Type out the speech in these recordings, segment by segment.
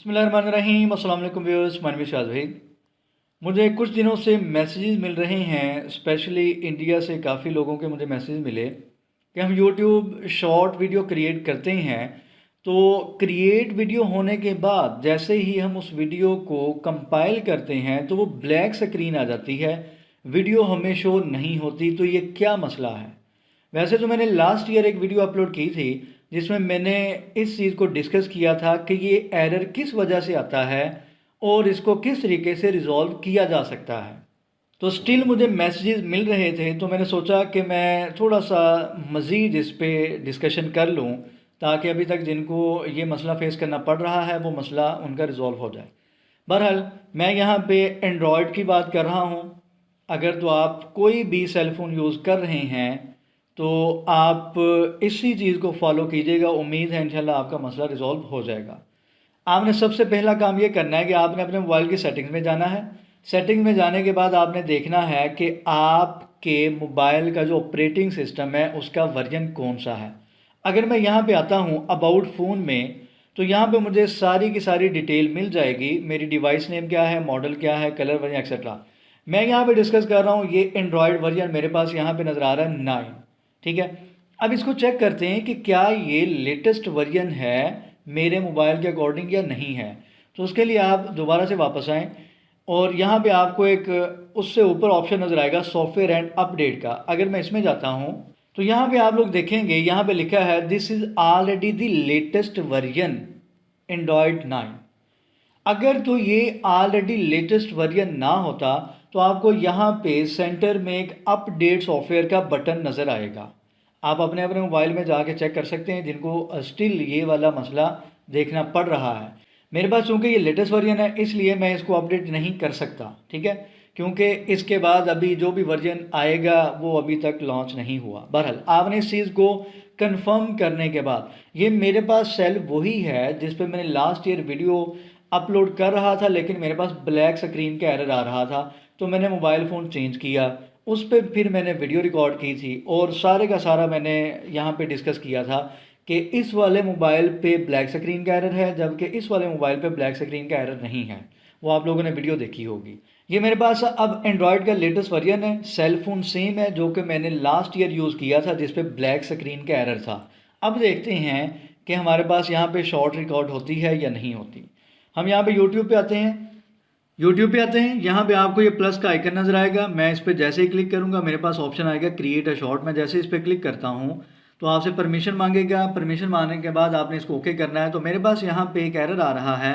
बिस्मिल्लाहिर्रहमानिर्रहीम। अस्सलाम वालेकुम व्यूअर्स, मैं शाहिद। मुझे कुछ दिनों से मैसेजेस मिल रहे हैं, स्पेशली इंडिया से काफ़ी लोगों के मुझे मैसेज मिले कि हम यूट्यूब शॉर्ट वीडियो क्रिएट करते हैं, तो क्रिएट वीडियो होने के बाद जैसे ही हम उस वीडियो को कंपाइल करते हैं तो वो ब्लैक स्क्रीन आ जाती है, वीडियो हमें शो नहीं होती। तो ये क्या मसला है? वैसे तो मैंने लास्ट ईयर एक वीडियो अपलोड की थी जिसमें मैंने इस चीज़ को डिस्कस किया था कि ये एरर किस वजह से आता है और इसको किस तरीके से रिज़ॉल्व किया जा सकता है। तो स्टिल मुझे मैसेजेस मिल रहे थे, तो मैंने सोचा कि मैं थोड़ा सा मज़ीद इस पे डिस्कशन कर लूँ ताकि अभी तक जिनको ये मसला फ़ेस करना पड़ रहा है वो मसला उनका रिज़ॉल्व हो जाए। बहरहाल मैं यहाँ पे एंड्रॉयड की बात कर रहा हूँ। अगर तो आप कोई भी सेल फ़ोन यूज़ कर रहे हैं तो आप इसी चीज़ को फॉलो कीजिएगा। उम्मीद है इंशाल्लाह आपका मसला रिज़ॉल्व हो जाएगा। आपने सबसे पहला काम ये करना है कि आपने अपने मोबाइल की सेटिंग्स में जाना है। सेटिंग्स में जाने के बाद आपने देखना है कि आपके मोबाइल का जो ऑपरेटिंग सिस्टम है उसका वर्जन कौन सा है। अगर मैं यहाँ पे आता हूँ अबाउट फ़ोन में, तो यहाँ पे मुझे सारी की सारी डिटेल मिल जाएगी। मेरी डिवाइस नेम क्या है, मॉडल क्या है, कलर वर्जन एक्सेट्रा। मैं यहाँ पे डिस्कस कर रहा हूँ, ये एंड्रॉयड वर्जन मेरे पास यहाँ पे नज़र आ रहा है 9। ठीक है, अब इसको चेक करते हैं कि क्या ये लेटेस्ट वर्जन है मेरे मोबाइल के अकॉर्डिंग या नहीं है। तो उसके लिए आप दोबारा से वापस आएँ और यहाँ पे आपको एक उससे ऊपर ऑप्शन नज़र आएगा सॉफ्टवेयर एंड अपडेट का। अगर मैं इसमें जाता हूँ तो यहाँ पे आप लोग देखेंगे, यहाँ पे लिखा है this is already the latest version Android 9। अगर तो ये ऑलरेडी लेटेस्ट वर्जन ना होता तो आपको यहाँ पे सेंटर में एक अपडेट सॉफ्टवेयर का बटन नज़र आएगा। आप अपने अपने मोबाइल में जाके चेक कर सकते हैं जिनको स्टिल ये वाला मसला देखना पड़ रहा है। मेरे पास चूँकि ये लेटेस्ट वर्जन है इसलिए मैं इसको अपडेट नहीं कर सकता, ठीक है, क्योंकि इसके बाद अभी जो भी वर्जन आएगा वो अभी तक लॉन्च नहीं हुआ। बहरहाल आपने इस चीज़ को कंफर्म करने के बाद, ये मेरे पास सेल वही है जिस पे मैंने लास्ट ईयर वीडियो अपलोड कर रहा था, लेकिन मेरे पास ब्लैक स्क्रीन का एरर आ रहा था। तो मैंने मोबाइल फ़ोन चेंज किया, उस पर फिर मैंने वीडियो रिकॉर्ड की थी और सारे का सारा मैंने यहाँ पे डिस्कस किया था कि इस वाले मोबाइल पे ब्लैक स्क्रीन का एरर है जबकि इस वाले मोबाइल पे ब्लैक स्क्रीन का एरर नहीं है। वो आप लोगों ने वीडियो देखी होगी। ये मेरे पास अब एंड्रॉयड का लेटेस्ट वर्जन है, सेल फ़ोन सेम है जो कि मैंने लास्ट ईयर यूज़ किया था जिस पे ब्लैक स्क्रीन का एरर था। अब देखते हैं कि हमारे पास यहाँ पे शॉर्ट रिकॉर्ड होती है या नहीं होती। हम यहाँ पे यूट्यूब पे आते हैं। यहाँ पे आपको ये प्लस का आइकन नज़र आएगा। मैं इस पर जैसे ही क्लिक करूँगा मेरे पास ऑप्शन आएगा क्रिएट अ शॉर्ट। मैं जैसे इस पर क्लिक करता हूँ तो आपसे परमिशन मांगेगा। परमिशन मांगने के बाद आपने इसको ओके करना है। तो मेरे पास यहाँ पे एक एरर आ रहा है।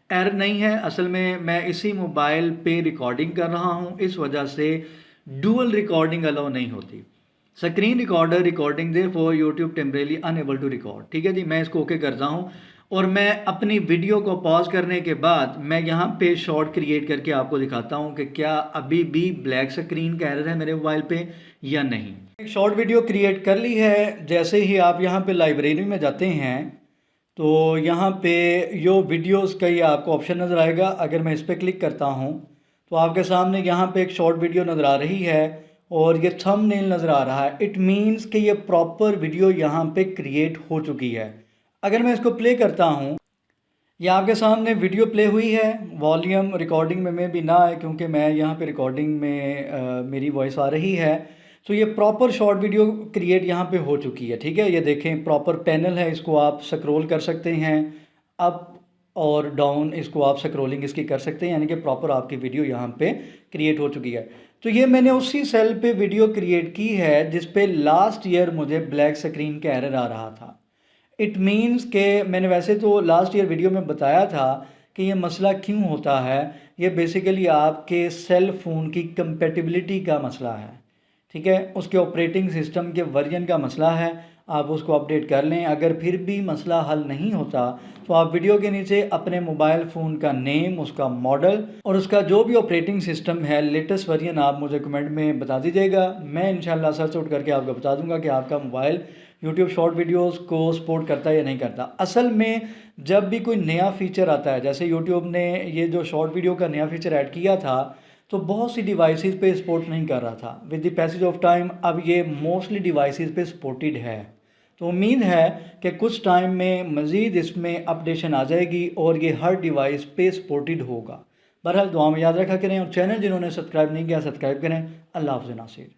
एरर नहीं है, असल में मैं इसी मोबाइल पे रिकॉर्डिंग कर रहा हूँ, इस वजह से डुअल रिकॉर्डिंग अलाउ नहीं होती। Screen recorder recording they for YouTube temporarily unable to record. ठीक है जी, मैं इसको ओके करता हूँ और मैं अपनी वीडियो को पॉज करने के बाद मैं यहाँ पे शॉर्ट क्रिएट करके आपको दिखाता हूँ कि क्या अभी भी ब्लैक स्क्रीन का एरर है मेरे मोबाइल पे या नहीं। एक शॉर्ट वीडियो क्रिएट कर ली है। जैसे ही आप यहाँ पे लाइब्रेरी में जाते हैं तो यहाँ पे यो वीडियोस का ये आपको ऑप्शन नज़र आएगा। अगर मैं इस पर क्लिक करता हूँ तो आपके सामने यहाँ पे एक शॉर्ट वीडियो नज़र आ रही है और ये थंबनेल नज़र आ रहा है। इट मीन्स कि ये प्रॉपर वीडियो यहाँ पे क्रिएट हो चुकी है। अगर मैं इसको प्ले करता हूँ, ये आपके सामने वीडियो प्ले हुई है। वॉल्यूम रिकॉर्डिंग में भी ना आए क्योंकि मैं यहाँ पे रिकॉर्डिंग में मेरी वॉइस आ रही है। तो ये प्रॉपर शॉर्ट वीडियो क्रिएट यहाँ पे हो चुकी है। ठीक है, ये देखें प्रॉपर पैनल है, इसको आप स्क्रॉल कर सकते हैं अप और डाउन, इसको आप स्क्रॉलिंग इसकी कर सकते हैं, यानी कि प्रॉपर आपकी वीडियो यहाँ पे क्रिएट हो चुकी है। तो ये मैंने उसी सेल पे वीडियो क्रिएट की है जिस पे लास्ट ईयर मुझे ब्लैक स्क्रीन का एरर आ रहा था। इट मीन्स के मैंने वैसे तो लास्ट ईयर वीडियो में बताया था कि ये मसला क्यों होता है। ये बेसिकली आपके सेल फ़ोन की कंपेटिबिलिटी का मसला है। ठीक है, उसके ऑपरेटिंग सिस्टम के वर्जन का मसला है। आप उसको अपडेट कर लें। अगर फिर भी मसला हल नहीं होता तो आप वीडियो के नीचे अपने मोबाइल फ़ोन का नेम, उसका मॉडल और उसका जो भी ऑपरेटिंग सिस्टम है लेटेस्ट वर्जन आप मुझे कमेंट में बता दीजिएगा। मैं इंशाल्लाह सर्च आउट करके आपको बता दूंगा कि आपका मोबाइल यूट्यूब शॉर्ट वीडियोस को सपोर्ट करता है या नहीं करता। असल में जब भी कोई नया फ़ीचर आता है, जैसे यूट्यूब ने ये जो शॉर्ट वीडियो का नया फ़ीचर ऐड किया था तो बहुत सी डिवाइसेस पे सपोर्ट नहीं कर रहा था। With the passage of time अब ये मोस्टली डिवाइसेस पे सपोर्टेड है। तो उम्मीद है कि कुछ टाइम में मज़ीद इसमें अपडेशन आ जाएगी और ये हर डिवाइस पे सपोर्टेड होगा। बहरहाल दुआ में याद रखा करें और चैनल जिन्होंने सब्सक्राइब नहीं किया सब्सक्राइब करें। अल्लाह हाफ़िज़ नासिर।